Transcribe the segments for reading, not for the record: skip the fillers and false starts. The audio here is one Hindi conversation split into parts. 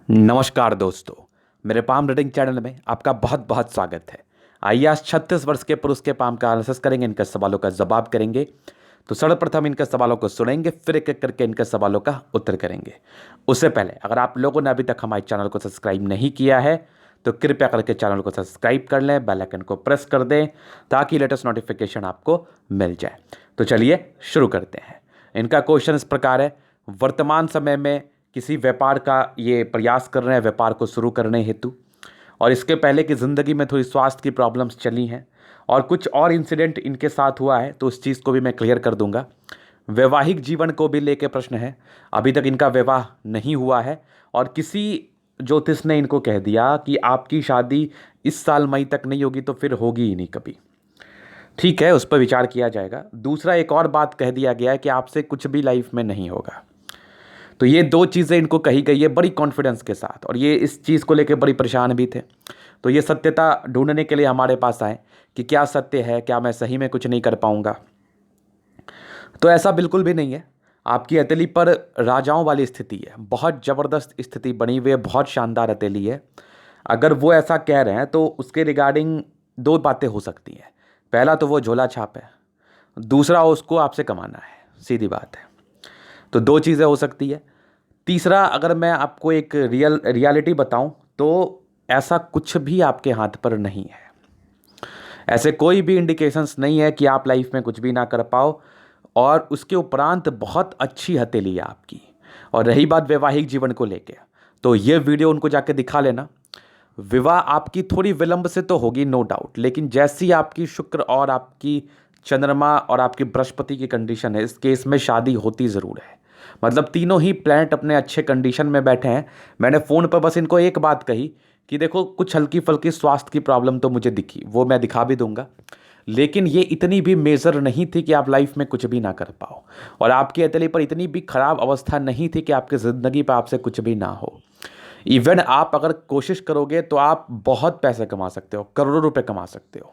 नमस्कार दोस्तों, मेरे पाम रीडिंग चैनल में आपका बहुत बहुत स्वागत है। आइए आज 36 वर्ष के पुरुष के पाम का एनालिसिस करेंगे, इनके सवालों का जवाब करेंगे। तो सर्वप्रथम इनके सवालों को सुनेंगे, फिर एक एक करके इनके सवालों का उत्तर करेंगे। उससे पहले अगर आप लोगों ने अभी तक हमारे चैनल को सब्सक्राइब नहीं किया है तो कृपया करके चैनल को सब्सक्राइब कर लें, बेल आइकन को प्रेस कर दें ताकि लेटेस्ट नोटिफिकेशन आपको मिल जाए। तो चलिए शुरू करते हैं। इनका क्वेश्चन इस प्रकार है, वर्तमान समय में किसी व्यापार का ये प्रयास कर रहे हैं व्यापार को शुरू करने हेतु, और इसके पहले की ज़िंदगी में थोड़ी स्वास्थ्य की प्रॉब्लम्स चली हैं और कुछ और इंसिडेंट इनके साथ हुआ है, तो उस चीज़ को भी मैं क्लियर कर दूंगा। वैवाहिक जीवन को भी लेके प्रश्न है, अभी तक इनका विवाह नहीं हुआ है और किसी ज्योतिष ने इनको कह दिया कि आपकी शादी इस साल मई तक नहीं होगी तो फिर होगी ही नहीं कभी। ठीक है, उस पर विचार किया जाएगा। दूसरा, एक और बात कह दिया गया है कि आपसे कुछ भी लाइफ में नहीं होगा। तो ये दो चीज़ें इनको कही गई है बड़ी कॉन्फिडेंस के साथ, और ये इस चीज़ को लेकर बड़ी परेशान भी थे। तो ये सत्यता ढूंढने के लिए हमारे पास आए कि क्या सत्य है, क्या मैं सही में कुछ नहीं कर पाऊंगा। तो ऐसा बिल्कुल भी नहीं है। आपकी हथेली पर राजाओं वाली स्थिति है, बहुत ज़बरदस्त स्थिति बनी हुई है, बहुत शानदार हथेली है। अगर वो ऐसा कह रहे हैं तो उसके रिगार्डिंग दो बातें हो सकती हैं। पहला तो वो झोला छाप है, दूसरा उसको आपसे कमाना है, सीधी बात है। तो दो चीज़ें हो सकती है। तीसरा, अगर मैं आपको एक रियलिटी बताऊं तो ऐसा कुछ भी आपके हाथ पर नहीं है। ऐसे कोई भी इंडिकेशंस नहीं है कि आप लाइफ में कुछ भी ना कर पाओ, और उसके उपरांत बहुत अच्छी हथेली है आपकी। और रही बात वैवाहिक जीवन को लेके, तो ये वीडियो उनको जाके दिखा लेना। विवाह आपकी थोड़ी विलंब से तो होगी, नो डाउट, लेकिन जैसी आपकी शुक्र और आपकी चंद्रमा और आपकी बृहस्पति की कंडीशन है, इस केस में शादी होती ज़रूर है। मतलब तीनों ही प्लैनेट अपने अच्छे कंडीशन में बैठे हैं। मैंने फ़ोन पर बस इनको एक बात कही कि देखो कुछ हल्की फल्की स्वास्थ्य की प्रॉब्लम तो मुझे दिखी, वो मैं दिखा भी दूंगा, लेकिन ये इतनी भी मेजर नहीं थी कि आप लाइफ में कुछ भी ना कर पाओ, और आपकी हथेली पर इतनी भी खराब अवस्था नहीं थी कि आपकी ज़िंदगी पर आपसे कुछ भी ना हो। इवन आप अगर कोशिश करोगे तो आप बहुत पैसे कमा सकते हो, करोड़ों रुपए कमा सकते हो।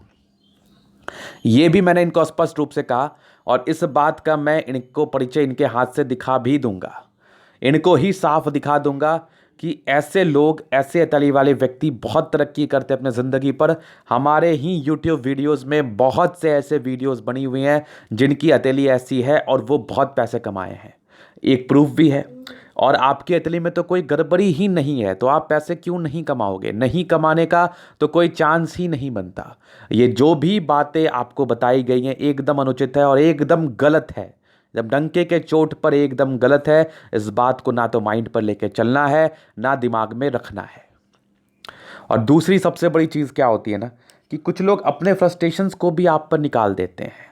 ये भी मैंने इनको स्पष्ट रूप से कहा, और इस बात का मैं इनको परिचय इनके हाथ से दिखा भी दूंगा। इनको ही साफ दिखा दूंगा कि ऐसे लोग, ऐसे हथेली वाले व्यक्ति बहुत तरक्की करते हैं अपने ज़िंदगी पर। हमारे ही यूट्यूब वीडियोस में बहुत से ऐसे वीडियोस बनी हुई हैं जिनकी हथेली ऐसी है और वो बहुत पैसे कमाए हैं। एक प्रूफ भी है। और आपकी हथेली में तो कोई गड़बड़ी ही नहीं है, तो आप पैसे क्यों नहीं कमाओगे? नहीं कमाने का तो कोई चांस ही नहीं बनता। ये जो भी बातें आपको बताई गई हैं एकदम अनुचित है और एकदम गलत है, जब डंके के चोट पर एकदम गलत है। इस बात को ना तो माइंड पर लेके चलना है, ना दिमाग में रखना है। और दूसरी सबसे बड़ी चीज़ क्या होती है ना, कि कुछ लोग अपने फ्रस्ट्रेशंस को भी आप पर निकाल देते हैं।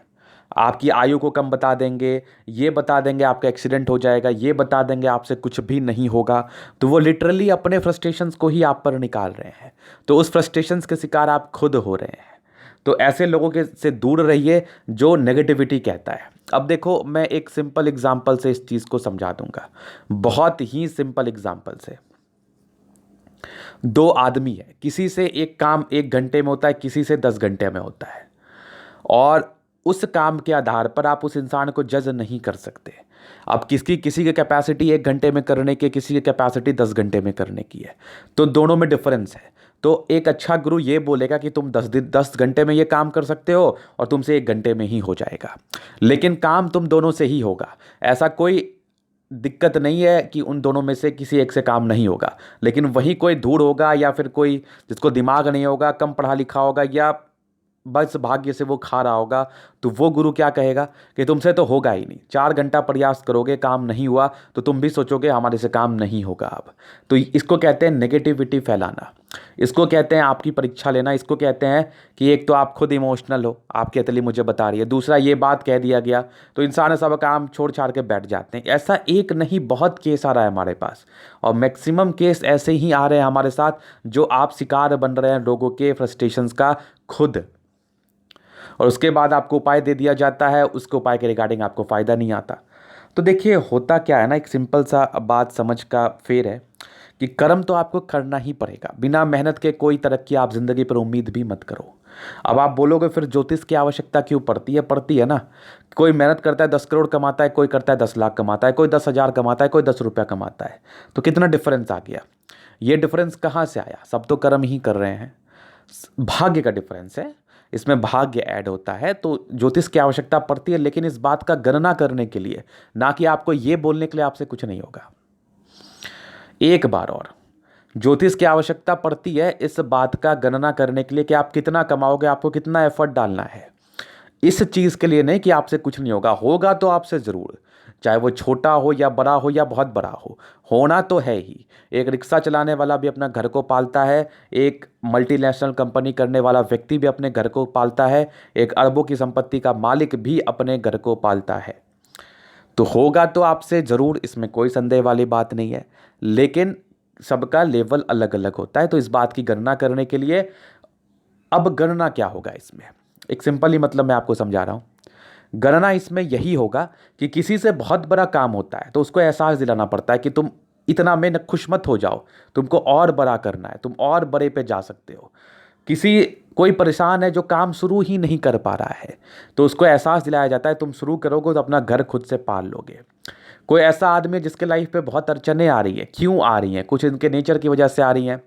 आपकी आयु को कम बता देंगे, ये बता देंगे आपका एक्सीडेंट हो जाएगा, ये बता देंगे आपसे कुछ भी नहीं होगा। तो वो लिटरली अपने फ्रस्ट्रेशंस को ही आप पर निकाल रहे हैं, तो उस फ्रस्ट्रेशंस के शिकार आप खुद हो रहे हैं। तो ऐसे लोगों के से दूर रहिए जो नेगेटिविटी कहता है। अब देखो, मैं एक सिंपल एग्जांपल से इस चीज़ को समझा दूंगा, बहुत ही सिंपल एग्जांपल से। दो आदमी है, किसी से एक काम 1 घंटे में होता है, किसी से 10 घंटे में होता है, और उस काम के आधार पर आप उस इंसान को जज नहीं कर सकते। अब किसी की कैपेसिटी 1 घंटे में करने की, किसी की कैपेसिटी 10 घंटे में करने की है, तो दोनों में डिफरेंस है। तो एक अच्छा गुरु ये बोलेगा कि तुम 10 घंटे में ये काम कर सकते हो और तुमसे 1 घंटे में ही हो जाएगा, लेकिन काम तुम दोनों से ही होगा। ऐसा कोई दिक्कत नहीं है कि उन दोनों में से किसी एक से काम नहीं होगा, लेकिन वही कोई धूड़ होगा या फिर कोई जिसको दिमाग नहीं होगा, कम पढ़ा लिखा होगा, या बस भाग्य से वो खा रहा होगा, तो वो गुरु क्या कहेगा कि तुमसे तो होगा ही नहीं। 4 घंटा प्रयास करोगे, काम नहीं हुआ, तो तुम भी सोचोगे हमारे से काम नहीं होगा अब। तो इसको कहते हैं नेगेटिविटी फैलाना, इसको कहते हैं आपकी परीक्षा लेना, इसको कहते हैं कि एक तो आप खुद इमोशनल हो, आपकी अतली मुझे बता रही है, दूसरा ये बात कह दिया गया तो इंसान सब काम छोड़ छाड़ के बैठ जाते हैं। ऐसा एक नहीं, बहुत केस आ रहा है हमारे पास, और मैक्सिमम केस ऐसे ही आ रहे हैं हमारे साथ जो आप शिकार बन रहे हैं लोगों के फ्रस्ट्रेशंस का खुद। और उसके बाद आपको उपाय दे दिया जाता है, उसके उपाय के रिगार्डिंग आपको फ़ायदा नहीं आता। तो देखिए होता क्या है ना, एक सिंपल सा बात समझ का फेर है कि कर्म तो आपको करना ही पड़ेगा। बिना मेहनत के कोई तरक्की आप ज़िंदगी पर उम्मीद भी मत करो। अब आप बोलोगे फिर ज्योतिष की आवश्यकता क्यों पड़ती है? पड़ती है ना। कोई मेहनत करता है 10 करोड़ कमाता है, कोई करता है 10 लाख कमाता है, कोई 10,000 कमाता है, कोई 10 रुपया कमाता है, तो कितना डिफरेंस आ गया। ये डिफरेंस कहाँ से आया? सब तो कर्म ही कर रहे हैं, भाग्य का डिफरेंस है, इसमें भाग्य ऐड होता है। तो ज्योतिष की आवश्यकता पड़ती है, लेकिन इस बात का गणना करने के लिए, ना कि आपको ये बोलने के लिए आपसे कुछ नहीं होगा। एक बार और, ज्योतिष की आवश्यकता पड़ती है इस बात का गणना करने के लिए कि आप कितना कमाओगे, आपको कितना एफर्ट डालना है। इस चीज़ के लिए नहीं कि आपसे कुछ नहीं होगा, होगा तो आपसे ज़रूर, चाहे वो छोटा हो या बड़ा हो या बहुत बड़ा हो, होना तो है ही। एक रिक्शा चलाने वाला भी अपना घर को पालता है, एक मल्टीनेशनल कंपनी करने वाला व्यक्ति भी अपने घर को पालता है, एक अरबों की संपत्ति का मालिक भी अपने घर को पालता है। तो होगा तो आपसे ज़रूर, इसमें कोई संदेह वाली बात नहीं है, लेकिन सबका लेवल अलग अलग होता है। तो इस बात की गणना करने के लिए, अब गणना क्या होगा इसमें, एक सिंपल ही मतलब मैं आपको समझा रहा हूँ। गणना इसमें यही होगा कि किसी से बहुत बड़ा काम होता है तो उसको एहसास दिलाना पड़ता है कि तुम इतना में न खुश मत हो जाओ, तुमको और बड़ा करना है, तुम और बड़े पे जा सकते हो। किसी कोई परेशान है जो काम शुरू ही नहीं कर पा रहा है, तो उसको एहसास दिलाया जाता है तुम शुरू करोगे तो अपना घर खुद से पाल लोगे। कोई ऐसा आदमी है जिसके लाइफ पे बहुत अड़चने आ रही है, क्यों आ रही हैं? कुछ इनके नेचर की वजह से आ रही हैं।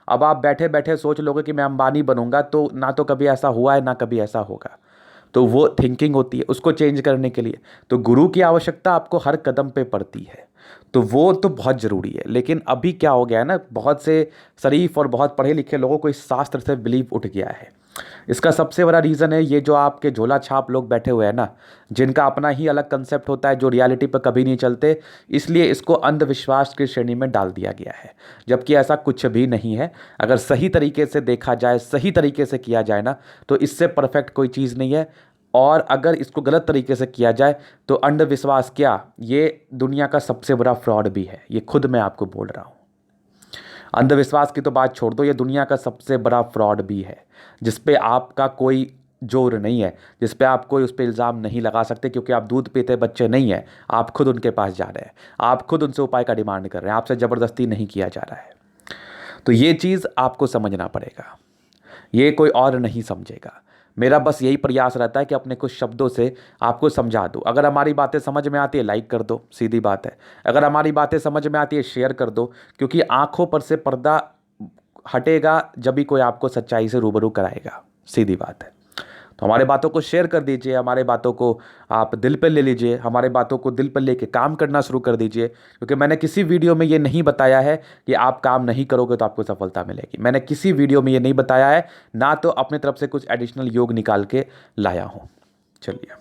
अब आप बैठे बैठे सोच लोगे कि मैं अंबानी बनूंगा, तो ना तो कभी ऐसा हुआ है ना कभी ऐसा होगा। तो वो थिंकिंग होती है, उसको चेंज करने के लिए तो गुरु की आवश्यकता आपको हर कदम पे पड़ती है। तो वो तो बहुत ज़रूरी है। लेकिन अभी क्या हो गया है ना, बहुत से शरीफ और बहुत पढ़े लिखे लोगों को इस शास्त्र से बिलीव उठ गया है। इसका सबसे बड़ा रीज़न है ये जो आपके झोला छाप लोग बैठे हुए हैं ना, जिनका अपना ही अलग कंसेप्ट होता है, जो रियलिटी पर कभी नहीं चलते, इसलिए इसको अंधविश्वास की श्रेणी में डाल दिया गया है, जबकि ऐसा कुछ भी नहीं है। अगर सही तरीके से देखा जाए, सही तरीके से किया जाए ना, तो इससे परफेक्ट कोई चीज़ नहीं है। और अगर इसको गलत तरीके से किया जाए तो अंधविश्वास क्या, ये दुनिया का सबसे बड़ा फ्रॉड भी है। ये खुद मैं आपको बोल रहा हूँ। अंधविश्वास की तो बात छोड़ दो, ये दुनिया का सबसे बड़ा फ्रॉड भी है, जिस पे आपका कोई जोर नहीं है, जिस पे आप कोई उस पर इल्ज़ाम नहीं लगा सकते, क्योंकि आप दूध पीते बच्चे नहीं हैं। आप खुद उनके पास जा रहे हैं, आप खुद उनसे उपाय का डिमांड कर रहे हैं, आपसे ज़बरदस्ती नहीं किया जा रहा है। तो ये चीज़ आपको समझना पड़ेगा, ये कोई और नहीं समझेगा। मेरा बस यही प्रयास रहता है कि अपने कुछ शब्दों से आपको समझा दूँ। अगर हमारी बातें समझ में आती है लाइक कर दो, सीधी बात है। अगर हमारी बातें समझ में आती है शेयर कर दो, क्योंकि आंखों पर से पर्दा हटेगा जब भी कोई आपको सच्चाई से रूबरू कराएगा, सीधी बात है। तो हमारे बातों को शेयर कर दीजिए, हमारे बातों को आप दिल पे ले लीजिए, हमारे बातों को दिल पर लेके काम करना शुरू कर दीजिए। क्योंकि मैंने किसी वीडियो में ये नहीं बताया है कि आप काम नहीं करोगे तो आपको सफलता मिलेगी। मैंने किसी वीडियो में ये नहीं बताया है, ना तो अपने तरफ से कुछ एडिशनल योग निकाल के लाया हूँ। चलिए,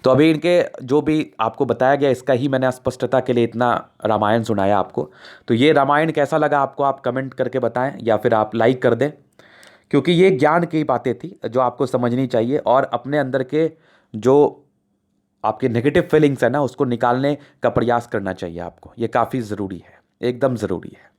तो अभी इनके जो भी आपको बताया गया, इसका ही मैंने स्पष्टता के लिए इतना रामायण सुनाया आपको। तो ये रामायण कैसा लगा आपको, आप कमेंट करके बताएं या फिर आप लाइक कर दें, क्योंकि ये ज्ञान की बातें थी जो आपको समझनी चाहिए। और अपने अंदर के जो आपके नेगेटिव फीलिंग्स है ना, उसको निकालने का प्रयास करना चाहिए आपको। ये काफ़ी ज़रूरी है, एकदम ज़रूरी है।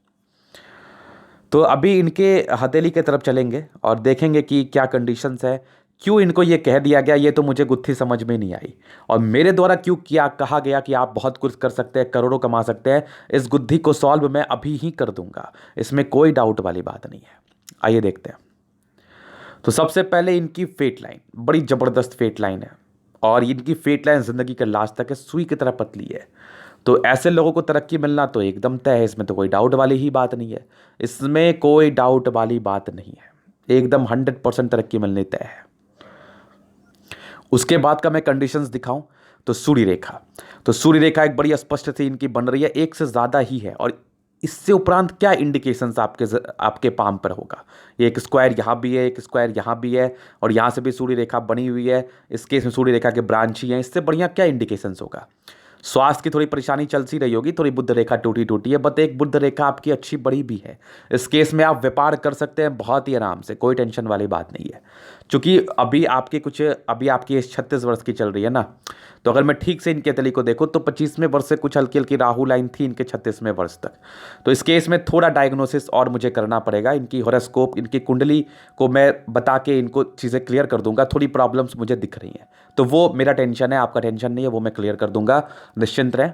तो अभी इनके हथेली की तरफ चलेंगे और देखेंगे कि क्या कंडीशंस है, क्यों इनको ये कह दिया गया, ये तो मुझे गुत्थी समझ में नहीं आई। और मेरे द्वारा क्यों किया कहा गया कि आप बहुत कुछ कर सकते हैं, करोड़ों कमा सकते हैं, इस गुत्थी को सॉल्व मैं अभी ही कर दूंगा, इसमें कोई डाउट वाली बात नहीं है। आइए देखते हैं। तो सबसे पहले इनकी फेट लाइन बड़ी ज़बरदस्त फेट लाइन है, और इनकी फेट लाइन ज़िंदगी के लास्ट तक है, सुई की तरह पतली है। तो ऐसे लोगों को तरक्की मिलना तो एकदम तय है, इसमें तो कोई डाउट वाली ही बात नहीं है, इसमें कोई डाउट वाली बात नहीं है, एकदम 100% तरक्की मिलनी तय है। उसके बाद का मैं कंडीशंस दिखाऊं तो सूर्य रेखा, तो सूर्य रेखा एक बड़ी स्पष्ट थी इनकी बन रही है, एक से ज़्यादा ही है। और इससे उपरांत क्या इंडिकेशंस आपके पाम पर होगा, ये एक स्क्वायर यहाँ भी है, एक स्क्वायर यहाँ भी है, और यहाँ से भी सूर्य रेखा बनी हुई है। इस केस में सूर्य रेखा के ब्रांच ही हैं, इससे बढ़िया क्या इंडिकेशंस होगा। स्वास्थ्य की थोड़ी परेशानी चलती रही होगी, थोड़ी बुध रेखा टूटी टूटी है, बट एक बुध रेखा आपकी अच्छी बड़ी भी है। इस केस में आप व्यापार कर सकते हैं बहुत ही आराम से, कोई टेंशन वाली बात नहीं है। क्योंकि अभी आपकी एज 36 वर्ष की चल रही है ना, तो अगर मैं ठीक से इनके तली को देखूँ तो 25वें वर्ष से कुछ हल्की हल्की राहु लाइन थी इनके 36वें वर्ष तक। तो इस केस में थोड़ा डायग्नोसिस और मुझे करना पड़ेगा, इनकी हॉरोस्कोप, इनकी कुंडली को मैं बता के इनको चीज़ें क्लियर कर दूंगा। थोड़ी प्रॉब्लम्स मुझे दिख रही हैं, तो वो मेरा टेंशन है, आपका टेंशन नहीं है, वो मैं क्लियर कर दूंगा, निश्चिंत रहें।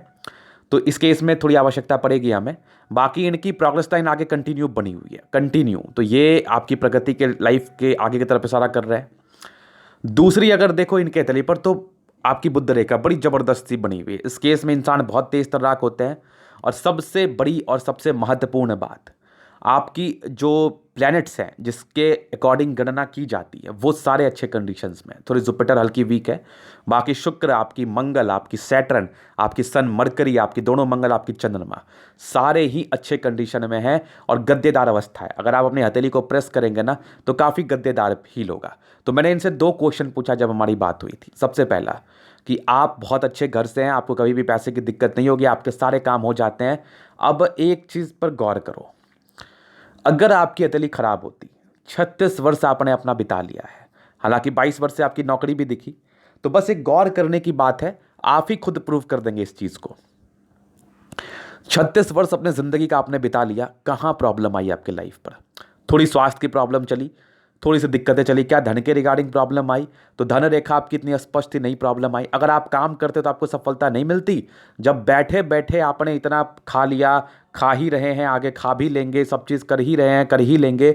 तो इस केस में थोड़ी आवश्यकता पड़ेगी हमें। बाकी इनकी प्रोग्रेस लाइन आगे कंटिन्यू बनी हुई है, कंटिन्यू, तो ये आपकी प्रगति के लाइफ के आगे की तरफ इशारा कर रहे हैं। दूसरी अगर देखो इनके तली पर, तो आपकी बुध रेखा बड़ी ज़बरदस्त सी बनी हुई है। इस केस में इंसान बहुत तेज तर्राक होते हैं, और सबसे बड़ी और सबसे महत्वपूर्ण बात, आपकी जो प्लैनेट्स हैं जिसके अकॉर्डिंग गणना की जाती है वो सारे अच्छे कंडीशंस में। थोड़ी जुपिटर हल्की वीक है, बाकी शुक्र, आपकी मंगल, आपकी सैटर्न, आपकी सन, मरकरी, आपकी दोनों मंगल, आपकी चंद्रमा, सारे ही अच्छे कंडीशन में हैं और गद्देदार अवस्था है। अगर आप अपनी हथेली को प्रेस करेंगे ना तो काफ़ी गद्देदार फील होगा। तो मैंने इनसे 2 क्वेश्चन पूछा जब हमारी बात हुई थी। सबसे पहला कि आप बहुत अच्छे घर से हैं, आपको कभी भी पैसे की दिक्कत नहीं होगी, आपके सारे काम हो जाते हैं। अब एक चीज़ पर गौर करो, अगर आपकी हथेली खराब होती, 36 वर्ष आपने अपना बिता लिया है, हालांकि 22 वर्ष से आपकी नौकरी भी दिखी, तो बस एक गौर करने की बात है, आप ही खुद प्रूव कर देंगे इस चीज को। 36 वर्ष अपने जिंदगी का आपने बिता लिया, कहां प्रॉब्लम आई आपके लाइफ पर? थोड़ी स्वास्थ्य की प्रॉब्लम चली, थोड़ी सी दिक्कतें चली, क्या धन के रिगार्डिंग प्रॉब्लम आई? तो धन रेखा आपकी इतनी स्पष्ट थी, नहीं प्रॉब्लम आई। अगर आप काम करते तो आपको सफलता नहीं मिलती। जब बैठे बैठे आपने इतना खा लिया, खा ही रहे हैं, आगे खा भी लेंगे, सब चीज़ कर ही रहे हैं, कर ही लेंगे,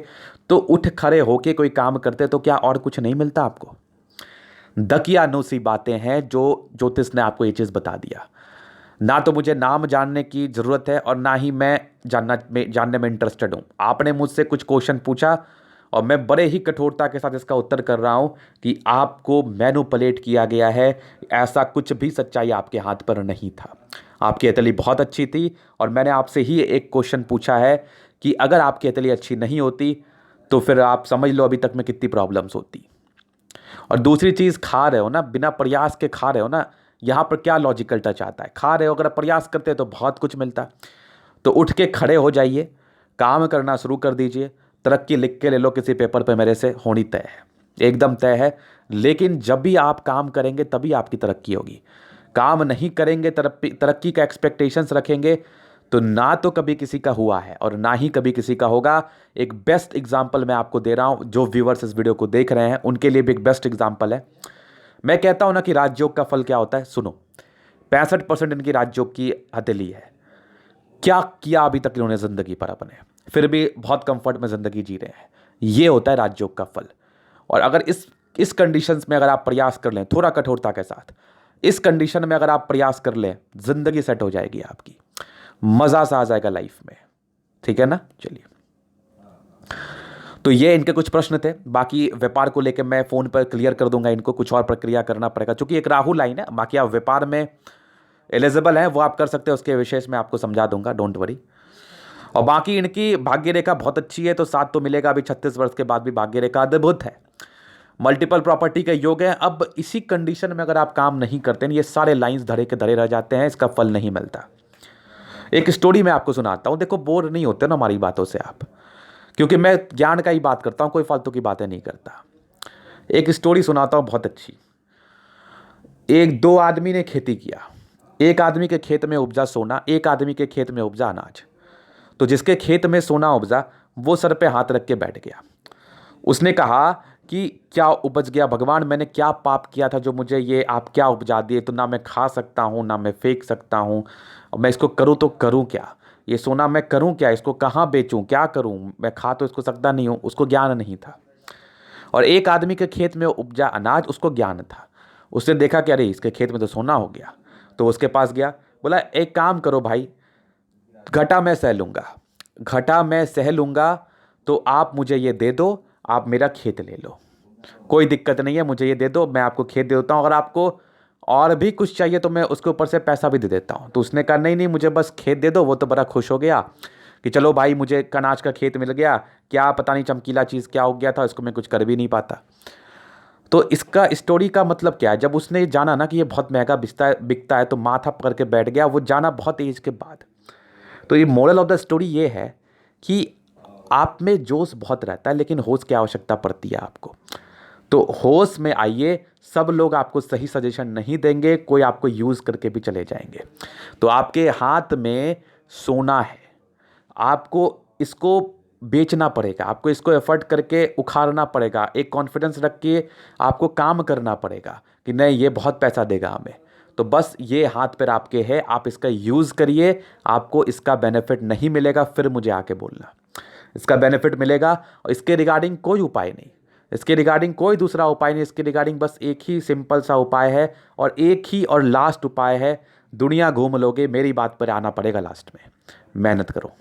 तो उठ खड़े होके कोई काम करते तो क्या और कुछ नहीं मिलता आपको? दकियानूसी बातें हैं जो ज्योतिष ने आपको ये चीज़ बता दिया। ना तो मुझे नाम जानने की ज़रूरत है और ना ही मैं जानने में इंटरेस्टेड हूँ। आपने मुझसे कुछ क्वेश्चन पूछा और मैं बड़े ही कठोरता के साथ इसका उत्तर कर रहा हूँ कि आपको मैनिपुलेट किया गया है। ऐसा कुछ भी सच्चाई आपके हाथ पर नहीं था। आपकी हथेली बहुत अच्छी थी और मैंने आपसे ही एक क्वेश्चन पूछा है कि अगर आपकी हथेली अच्छी नहीं होती तो फिर आप समझ लो अभी तक में कितनी प्रॉब्लम्स होती। और दूसरी चीज़, खा रहे हो ना, बिना प्रयास के खा रहे हो ना, यहाँ पर क्या लॉजिकल टच आता है? खा रहे हो, अगर प्रयास करते तो बहुत कुछ मिलता। तो उठ के खड़े हो जाइए, काम करना शुरू कर दीजिए। तरक्की लिख के ले लो किसी पेपर पे, मेरे से होनी तय है, एकदम तय है। लेकिन जब भी आप काम करेंगे तभी आपकी तरक्की होगी। काम नहीं करेंगे, तरक्की का एक्सपेक्टेशंस रखेंगे, तो ना तो कभी किसी का हुआ है और ना ही कभी किसी का होगा। एक बेस्ट एग्जाम्पल मैं आपको दे रहा हूं, जो व्यूवर्स इस वीडियो को देख रहे हैं उनके लिए भी एक बेस्ट एग्जाम्पल है। मैं कहता हूं ना कि राजयोग का फल क्या होता है, सुनो। 65% इनकी राजयोग की हथेली है। क्या किया अभी तक इन्होंने जिंदगी पर अपने, फिर भी बहुत कंफर्ट में जिंदगी जी रहे हैं। ये होता है राजयोग का फल। और अगर इस कंडीशंस में अगर आप प्रयास कर लें, थोड़ा कठोरता के साथ, इस कंडीशन में अगर आप प्रयास कर लें, जिंदगी सेट हो जाएगी आपकी, मजा सा आ जाएगा लाइफ में। ठीक है ना? चलिए, तो ये इनके कुछ प्रश्न थे। बाकी व्यापार को लेकर मैं फोन पर क्लियर कर दूंगा, इनको कुछ और प्रक्रिया करना पड़ेगा क्योंकि एक राहु लाइन है। बाकी आप व्यापार में एलिजिबल हैं, वो आप कर सकते हैं, उसके विशेष में आपको समझा दूंगा, डोंट वरी। और बाकी इनकी भाग्य रेखा बहुत अच्छी है, तो साथ तो मिलेगा। अभी 36 वर्ष के बाद भी भाग्य रेखा अद्भुत है। मल्टीपल प्रॉपर्टी का योग है। अब इसी कंडीशन में अगर आप काम नहीं करते हैं, ये सारे लाइंस धरे के धरे रह जाते हैं, इसका फल नहीं मिलता। एक स्टोरी मैं आपको सुनाता हूं, देखो बोर नहीं होते ना हमारी बातों से आप, क्योंकि मैं ज्ञान का ही बात करता हूं, कोई फालतू की बातें नहीं करता। एक स्टोरी सुनाता हूं बहुत अच्छी। एक दो आदमी ने खेती किया। एक आदमी के खेत में उपजा सोना, एक आदमी के खेत में उपजा अनाज। तो जिसके खेत में सोना उपजा वो सर पे हाथ रख के बैठ गया। उसने कहा कि क्या उपज गया भगवान, मैंने क्या पाप किया था जो मुझे ये आप क्या उपजा दिए? तो ना मैं खा सकता हूँ, ना मैं फेंक सकता हूँ, और मैं इसको करूँ तो करूँ क्या? ये सोना मैं करूँ क्या? इसको कहाँ बेचूँ, क्या करूँ? मैं खा तो इसको सकता नहीं हूँ। उसको ज्ञान नहीं था। और एक आदमी के खेत में उपजा अनाज, उसको ज्ञान था। उसने देखा कि अरे इसके खेत में तो सोना हो गया, तो उसके पास गया, बोला एक काम करो भाई, घटा मैं सह लूँगा, घटा मैं सह लूँगा, तो आप मुझे ये दे दो, आप मेरा खेत ले लो, कोई दिक्कत नहीं है, मुझे ये दे दो, मैं आपको खेत दे देता हूँ, अगर आपको और भी कुछ चाहिए तो मैं उसके ऊपर से पैसा भी दे देता हूँ। तो उसने कहा नहीं नहीं, मुझे बस खेत दे दो। वो तो बड़ा खुश हो गया कि चलो भाई मुझे अनाज का खेत मिल गया, क्या पता नहीं चमकीला चीज़ क्या हो गया था, इसको मैं कुछ कर भी नहीं पाता। तो इसका स्टोरी का मतलब क्या है, जब उसने जाना ना कि ये बहुत महंगा बिकता है तो माथा पकड़ के बैठ गया। वो जाना बहुत एज के बाद। तो ये मोरल ऑफ द स्टोरी ये है कि आप में जोश बहुत रहता है, लेकिन होश की आवश्यकता पड़ती है आपको। तो होश में आइए। सब लोग आपको सही सजेशन नहीं देंगे, कोई आपको यूज़ करके भी चले जाएंगे। तो आपके हाथ में सोना है, आपको इसको बेचना पड़ेगा, आपको इसको एफर्ट करके उखाड़ना पड़ेगा, एक कॉन्फिडेंस रख के आपको काम करना पड़ेगा कि नहीं ये बहुत पैसा देगा हमें। तो बस ये हाथ पैर आपके है, आप इसका यूज़ करिए। आपको इसका बेनिफिट नहीं मिलेगा फिर मुझे आके बोलना, इसका बेनिफिट मिलेगा। और इसके रिगार्डिंग कोई उपाय नहीं, इसके रिगार्डिंग कोई दूसरा उपाय नहीं, इसके रिगार्डिंग बस एक ही सिंपल सा उपाय है, और एक ही और लास्ट उपाय है। दुनिया घूम लोगे, मेरी बात पर आना पड़ेगा लास्ट में, मेहनत करो।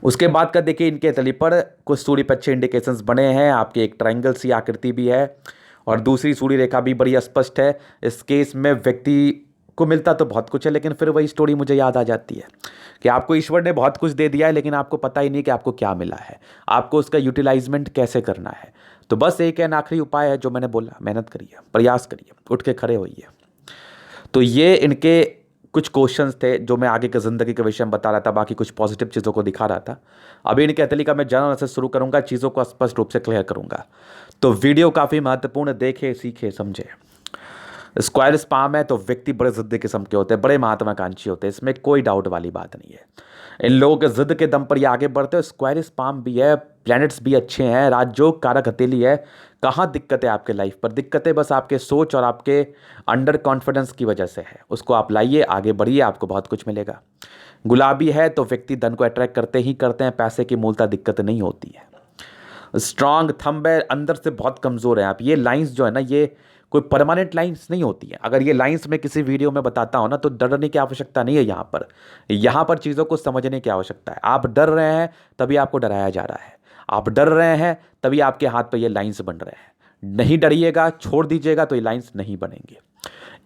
उसके बाद का देखिए, इनके तली पर कुछ सूर्य पे अच्छे इंडिकेशंस बने हैं, आपके एक ट्रायंगल सी आकृति भी है और दूसरी सूर्य रेखा भी बड़ी स्पष्ट है। इस केस में व्यक्ति को मिलता तो बहुत कुछ है, लेकिन फिर वही स्टोरी मुझे याद आ जाती है कि आपको ईश्वर ने बहुत कुछ दे दिया है, लेकिन आपको पता ही नहीं कि आपको क्या मिला है, आपको उसका यूटिलाइजमेंट कैसे करना है। तो बस एक एंड आखिरी उपाय है जो मैंने बोला, मेहनत करिए, प्रयास करिए, उठ के खड़े होइए। तो ये इनके कुछ क्वेश्चंस थे जो मैं आगे की ज़िंदगी के विषय में बता रहा था, बाकी कुछ पॉजिटिव चीज़ों को दिखा रहा था। अभी इनके अतली का मैं जनरल से शुरू करूंगा, चीज़ों को स्पष्ट रूप से क्लियर करूंगा। तो वीडियो काफ़ी महत्वपूर्ण, देखे सीखे समझे। स्क्वायर स्पाम है तो व्यक्ति बड़े जिद्दी किस्म के होते हैं, बड़े महत्वाकांक्षी होते हैं, इसमें कोई डाउट वाली बात नहीं है। इन लोगों के जिद के दम पर ये आगे बढ़ते हैं। स्क्वायर स्पाम भी है, प्लैनेट्स भी अच्छे हैं, राजयोग कारक हथेली है। कहाँ दिक्कत है आपके लाइफ पर? दिक्कतें बस आपके सोच और आपके अंडर कॉन्फिडेंस की वजह से है। उसको आप लाइए, आगे बढ़िए, आपको बहुत कुछ मिलेगा। गुलाबी है तो व्यक्ति धन को अट्रैक्ट करते ही करते हैं, पैसे की मूलता दिक्कत नहीं होती है। स्ट्रांग थंब है, अंदर से बहुत कमज़ोर है आप। ये लाइंस जो है ना, ये कोई परमानेंट लाइंस नहीं होती है। अगर ये लाइंस मैं किसी वीडियो में बताता हूँ ना, तो डरने की आवश्यकता नहीं है। यहाँ पर चीज़ों को समझने की आवश्यकता है। आप डर रहे हैं तभी आपको डराया जा रहा है, आप डर रहे हैं तभी आपके हाथ पे ये लाइंस बन रहे हैं। नहीं डरिएगा, छोड़ दीजिएगा तो ये लाइंस नहीं बनेंगे।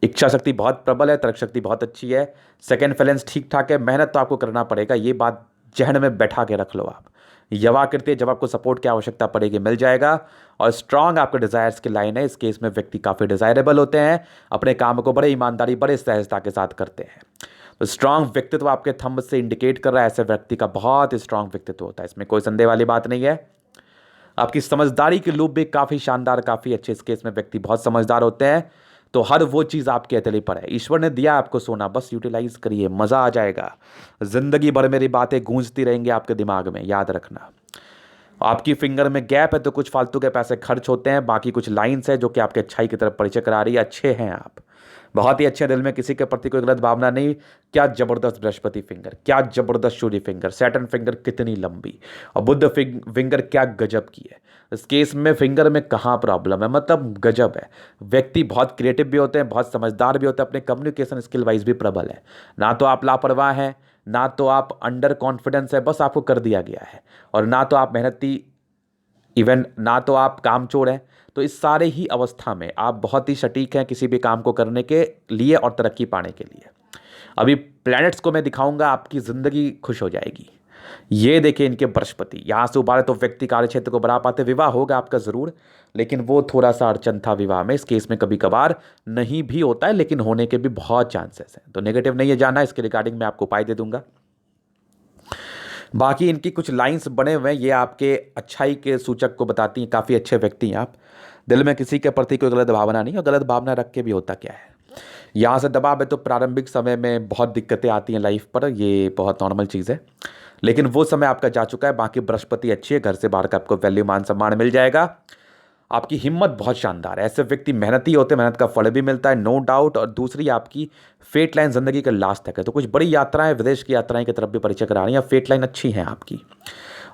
इच्छा शक्ति बहुत प्रबल है, तर्क शक्ति बहुत अच्छी है, सेकेंड फैलेंस ठीक ठाक है। मेहनत तो आपको करना पड़ेगा, ये बात जहन में बैठा के रख लो आप। यवाकृत्य, जब आपको सपोर्ट की आवश्यकता पड़ेगी मिल जाएगा। और स्ट्रांग आपके डिजायर्स की लाइन है। इस केस में व्यक्ति काफ़ी डिजायरेबल होते हैं, अपने काम को बड़े ईमानदारी, बड़े सहजता के साथ करते हैं। तो स्ट्रांग व्यक्तित्व आपके थंब से इंडिकेट कर रहा है, ऐसे व्यक्ति का बहुत स्ट्रांग व्यक्तित्व होता है, इसमें कोई संदेह वाली बात नहीं है। आपकी समझदारी के लूप भी काफ़ी शानदार, काफ़ी अच्छे। इस केस में व्यक्ति बहुत समझदार होते हैं। तो हर वो चीज़ आपके हथेली पर है, ईश्वर ने दिया आपको सोना, बस यूटिलाइज करिए, मज़ा आ जाएगा। जिंदगी भर मेरी बातें गूंजती रहेंगी आपके दिमाग में, याद रखना। आपकी फिंगर में गैप है तो कुछ फालतू के पैसे खर्च होते हैं, बाकी कुछ लाइंस है जो कि आपके अच्छाई की तरफ परिचय करा रही है। अच्छे हैं आप, बहुत ही अच्छे, दिल में किसी के प्रति कोई गलत भावना नहीं। क्या जबरदस्त बृहस्पति फिंगर, क्या जबरदस्त सूर्य फिंगर, सैटर्न फिंगर कितनी लंबी, और बुद्ध फिंगर क्या गजब की है। इस केस में फिंगर में कहाँ प्रॉब्लम है, मतलब गजब है। व्यक्ति बहुत क्रिएटिव भी होते हैं, बहुत समझदार भी होते हैं, अपने कम्युनिकेशन स्किल वाइज भी प्रबल है। ना तो आप लापरवाह हैं, ना तो आप अंडर कॉन्फिडेंस है, बस आपको कर दिया गया है। और ना तो आप मेहनती, इवन ना तो आप कामचोर हैं। तो इस सारे ही अवस्था में आप बहुत ही सटीक हैं किसी भी काम को करने के लिए और तरक्की पाने के लिए। अभी प्लैनेट्स को मैं दिखाऊंगा, आपकी ज़िंदगी खुश हो जाएगी। ये देखिए इनके बृहस्पति यहाँ से उबारे तो व्यक्ति कार्य क्षेत्र को बढ़ा पाते। विवाह होगा आपका ज़रूर, लेकिन वो थोड़ा सा अड़चन था विवाह में। इस केस में कभी कभार नहीं भी होता है, लेकिन होने के भी बहुत चांसेस हैं। तो नेगेटिव नहीं है जाना, इसके रिगार्डिंग मैं आपको उपाय दे दूंगा। बाकी इनकी कुछ लाइंस बने हुए हैं, ये आपके अच्छाई के सूचक को बताती हैं। काफ़ी अच्छे व्यक्ति हैं आप, दिल में किसी के प्रति कोई गलत भावना नहीं, और गलत भावना रख के भी होता क्या है। यहाँ से दबाव है तो प्रारंभिक समय में बहुत दिक्कतें आती हैं लाइफ पर, ये बहुत नॉर्मल चीज़ है, लेकिन वो समय आपका जा चुका है। बाकी बृहस्पति अच्छी है, घर से बाहर का आपको वैल्यू मान सम्मान मिल जाएगा। आपकी हिम्मत बहुत शानदार है, ऐसे व्यक्ति मेहनती होते हैं, मेहनत का फल भी मिलता है, नो डाउट। और दूसरी आपकी फेट लाइन ज़िंदगी के लास्ट तक है, तो कुछ बड़ी यात्राएं, विदेश की यात्राएं की तरफ भी परिचय करा रही हैं। फेट लाइन अच्छी है आपकी,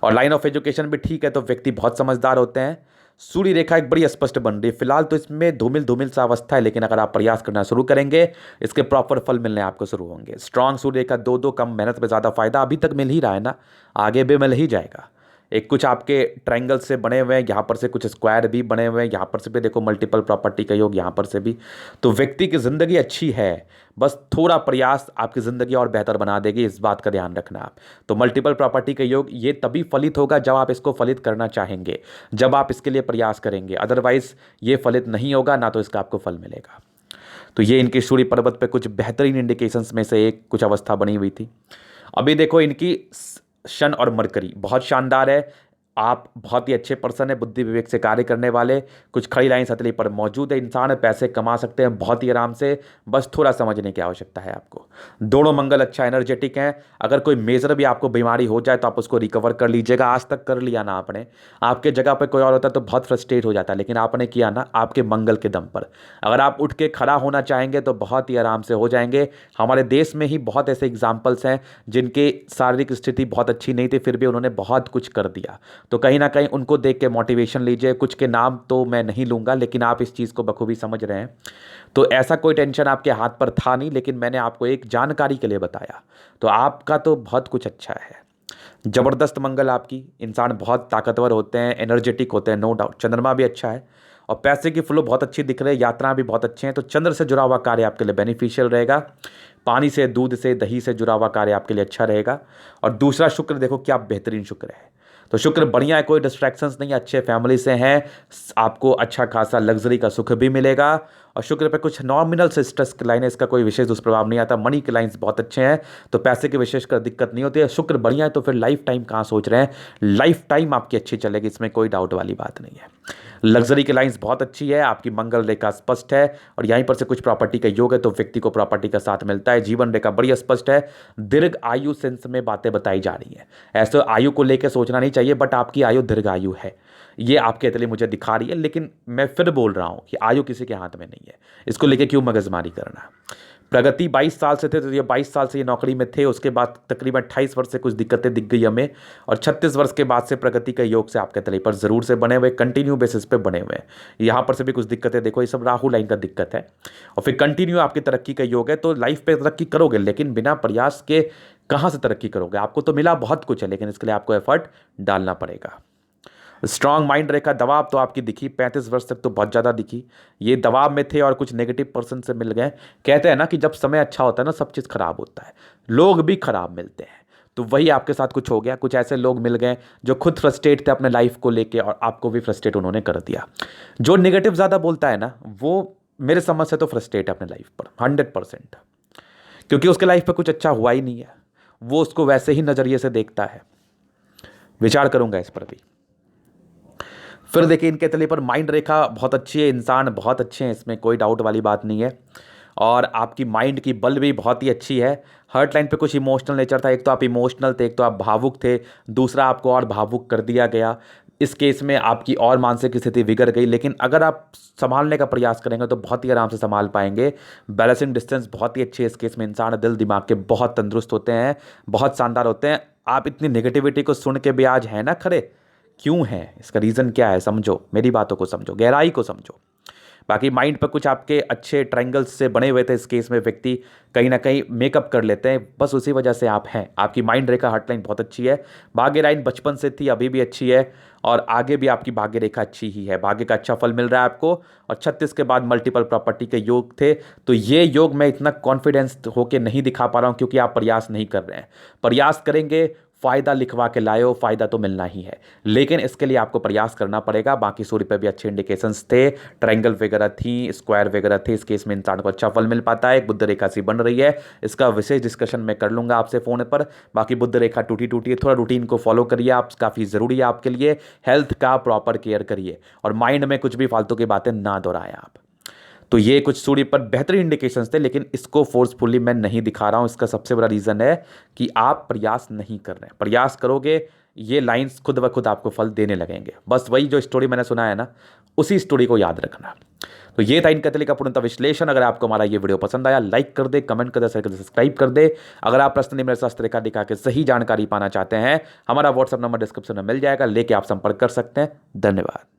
और लाइन ऑफ एजुकेशन भी ठीक है। तो व्यक्ति बहुत समझदार होते हैं। सूर्य रेखा एक बड़ी स्पष्ट बन रही है फिलहाल, तो इसमें धूमिल धूमिल सा अवस्था है, लेकिन अगर आप प्रयास करना शुरू करेंगे, इसके प्रॉपर फल मिलने आपको शुरू होंगे। स्ट्रांग सूर्य रेखा, दो कम मेहनत में ज़्यादा फायदा, अभी तक मिल ही रहा है ना, आगे भी मिल ही जाएगा। एक कुछ आपके ट्रायंगल से बने हुए हैं, यहाँ पर से कुछ स्क्वायर भी बने हुए हैं, यहाँ पर से भी देखो मल्टीपल प्रॉपर्टी का योग, यहाँ पर से भी। तो व्यक्ति की ज़िंदगी अच्छी है, बस थोड़ा प्रयास आपकी ज़िंदगी और बेहतर बना देगी, इस बात का ध्यान रखना आप। तो मल्टीपल प्रॉपर्टी का योग ये तभी फलित होगा जब आप इसको फलित करना चाहेंगे, जब आप इसके लिए प्रयास करेंगे। अदरवाइज ये फलित नहीं होगा, ना तो इसका आपको फल मिलेगा। तो ये इनके सूर्य पर्वत पे कुछ बेहतरीन इंडिकेशंस में से एक कुछ अवस्था बनी हुई थी। अभी देखो इनकी शन और मरकरी बहुत शानदार है। आप बहुत ही अच्छे पर्सन है, बुद्धि विवेक से कार्य करने वाले। कुछ खड़ी लाइन हथेली पर मौजूद है, इंसान पैसे कमा सकते हैं बहुत ही आराम से, बस थोड़ा समझने की आवश्यकता है आपको। दोनों मंगल अच्छा एनर्जेटिक हैं। अगर कोई मेजर भी आपको बीमारी हो जाए तो आप उसको रिकवर कर लीजिएगा। आज तक कर लिया ना आपने, आपके जगह पर कोई और होता तो बहुत फ्रस्ट्रेट हो जाता, लेकिन आपने किया ना आपके मंगल के दम पर। अगर आप उठ के खड़ा होना चाहेंगे तो बहुत ही आराम से हो जाएंगे। हमारे देश में ही बहुत ऐसे एग्जाम्पल्स हैं जिनके शारीरिक स्थिति बहुत अच्छी नहीं थी, फिर भी उन्होंने बहुत कुछ कर दिया। तो कहीं ना कहीं उनको देख के मोटिवेशन लीजिए। कुछ के नाम तो मैं नहीं लूँगा, लेकिन आप इस चीज़ को बखूबी समझ रहे हैं। तो ऐसा कोई टेंशन आपके हाथ पर था नहीं, लेकिन मैंने आपको एक जानकारी के लिए बताया। तो आपका तो बहुत कुछ अच्छा है, जबरदस्त मंगल आपकी, इंसान बहुत ताकतवर होते हैं, एनर्जेटिक होते हैं, नो डाउट। चंद्रमा भी अच्छा है और पैसे की फ्लो बहुत अच्छी दिख रही है, यात्रा भी बहुत अच्छे हैं। तो चंद्र से जुड़ा हुआ कार्य आपके लिए बेनिफिशियल रहेगा। पानी से, दूध से, दही से जुड़ा हुआ कार्य आपके लिए अच्छा रहेगा। और दूसरा शुक्र देखो क्या बेहतरीन शुक्र है। तो शुक्र बढ़िया है, कोई डिस्ट्रैक्शंस नहीं, अच्छे फैमिली से हैं, आपको अच्छा खासा लग्जरी का सुख भी मिलेगा। और शुक्र पे कुछ नॉमिनल से स्ट्रेस की लाइन है, इसका कोई विशेष दुष्प्रभाव नहीं आता। मनी के लाइंस बहुत अच्छे हैं, तो पैसे की विशेषकर दिक्कत नहीं होती है। शुक्र बढ़िया है, तो फिर लाइफ टाइम कहाँ सोच रहे हैं, लाइफ टाइम आपकी अच्छी चलेगी, इसमें कोई डाउट वाली बात नहीं है। लग्जरी की लाइंस बहुत अच्छी है, आपकी मंगल रेखा स्पष्ट है और यहीं पर से कुछ प्रॉपर्टी का योग है, तो व्यक्ति को प्रॉपर्टी का साथ मिलता है। जीवन रेखा बड़ी स्पष्ट है, दीर्घ आयु सेंस में बातें बताई जा रही हैं। ऐसे आयु को लेकर सोचना नहीं चाहिए, बट आपकी आयु दीर्घ आयु है, ये आपके लिए मुझे दिखा रही है। लेकिन मैं फिर बोल रहा हूं कि आयु किसी के हाथ में नहीं है, इसको लेके क्यों मगजमारी करना। प्रगति 22 साल से थे, तो ये 22 साल से ये नौकरी में थे, उसके बाद तकरीबन 28 वर्ष से कुछ दिक्कतें दिख गई हमें, और 36 वर्ष के बाद से प्रगति के योग से आपके तले पर जरूर से बने हुए, कंटिन्यू बेसिस पे बने हुए हैं। यहाँ पर से भी कुछ दिक्कतें देखो, ये सब राहु लाइन का दिक्कत है। और फिर कंटिन्यू आपकी तरक्की का योग है, तो लाइफ पे तरक्की करोगे, लेकिन बिना प्रयास के कहाँ से तरक्की करोगे। आपको तो मिला बहुत कुछ है, लेकिन इसके लिए आपको एफर्ट डालना पड़ेगा। स्ट्रांग माइंड रेखा दबाव तो आपकी दिखी, 35 वर्ष तक तो बहुत ज़्यादा दिखी। ये दबाव में थे और कुछ नेगेटिव पर्सन से मिल गए। कहते हैं ना कि जब समय अच्छा होता है ना, सब चीज़ खराब होता है, लोग भी खराब मिलते हैं। तो वही आपके साथ कुछ हो गया, कुछ ऐसे लोग मिल गए जो खुद फ्रस्ट्रेट थे अपने लाइफ को लेके, और आपको भी फ्रस्ट्रेट उन्होंने कर दिया। जो नेगेटिव ज़्यादा बोलता है ना, वो मेरे समझ से तो फ्रस्ट्रेट है अपने लाइफ पर 100%, क्योंकि उसके लाइफ पर कुछ अच्छा हुआ ही नहीं है, वो उसको वैसे ही नज़रिए से देखता है। विचार करूंगा इस पर भी। फिर देखिए, इनके तले पर माइंड रेखा बहुत अच्छी है, इंसान बहुत अच्छे हैं, इसमें कोई डाउट वाली बात नहीं है। और आपकी माइंड की बल भी बहुत ही अच्छी है। हर्ट लाइन पे कुछ इमोशनल नेचर था, एक तो आप इमोशनल थे, एक तो आप भावुक थे, दूसरा आपको और भावुक कर दिया गया। इस केस में आपकी और मानसिक स्थिति बिगड़ गई, लेकिन अगर आप संभालने का प्रयास करेंगे तो बहुत ही आराम से संभाल पाएंगे। बैलेंसिंग डिस्टेंस बहुत ही अच्छी है इस केस में, इंसान दिल दिमाग के बहुत तंदुरुस्त होते हैं, बहुत शानदार होते हैं। आप इतनी नेगेटिविटी को सुन के भी आज है ना खड़े, क्यों है, इसका रीज़न क्या है, समझो मेरी बातों को, समझो गहराई को समझो। बाकी माइंड पर कुछ आपके अच्छे ट्रायंगल्स से बने हुए थे, इस केस में व्यक्ति कहीं ना कहीं मेकअप कर लेते हैं, बस उसी वजह से आप हैं। आपकी माइंड रेखा हर्ट लाइन बहुत अच्छी है, भाग्य लाइन बचपन से थी, अभी भी अच्छी है, और आगे भी आपकी भाग्य रेखा अच्छी ही है, भाग्य का अच्छा फल मिल रहा है आपको। और 36 के बाद मल्टीपल प्रॉपर्टी के योग थे, तो ये योग मैं इतना कॉन्फिडेंस होकर नहीं दिखा पा रहा हूँ, क्योंकि आप प्रयास नहीं कर रहे हैं। प्रयास करेंगे, फ़ायदा लिखवा के लाए हो, फ़ायदा तो मिलना ही है, लेकिन इसके लिए आपको प्रयास करना पड़ेगा। बाकी सूर्य पे भी अच्छे इंडिकेशंस थे, ट्रायंगल वगैरह थी, स्क्वायर वगैरह थे, इस केस में इंसान को अच्छा फल मिल पाता है। एक बुद्ध रेखा सी बन रही है, इसका विशेष डिस्कशन मैं कर लूँगा आपसे फ़ोन पर। बाकी बुद्ध रेखा टूटी टूटी है, थोड़ा रूटीन को फॉलो करिए आप, काफ़ी ज़रूरी है आपके लिए। हेल्थ का प्रॉपर केयर करिए, और माइंड में कुछ भी फालतू की बातें ना दोहराएं आप। तो ये कुछ सूर्य पर बेहतरीन इंडिकेशंस थे, लेकिन इसको फोर्सफुली मैं नहीं दिखा रहा हूँ। इसका सबसे बड़ा रीज़न है कि आप प्रयास नहीं कर रहे हैं। प्रयास करोगे, ये लाइंस खुद ब खुद आपको फल देने लगेंगे। बस वही जो स्टोरी मैंने सुना है ना, उसी स्टोरी को याद रखना। तो ये था इनका तले का पूर्णतः विश्लेषण। अगर आपको हमारा ये वीडियो पसंद आया, लाइक कर दे, कमेंट कर दे, शेयर कर दे, सब्सक्राइब कर दे। अगर आप पर्सनली मेरे साथ रेखा दिखा के सही जानकारी पाना चाहते हैं, हमारा व्हाट्सअप नंबर डिस्क्रिप्शन में मिल जाएगा, लेके आप संपर्क कर सकते हैं। धन्यवाद।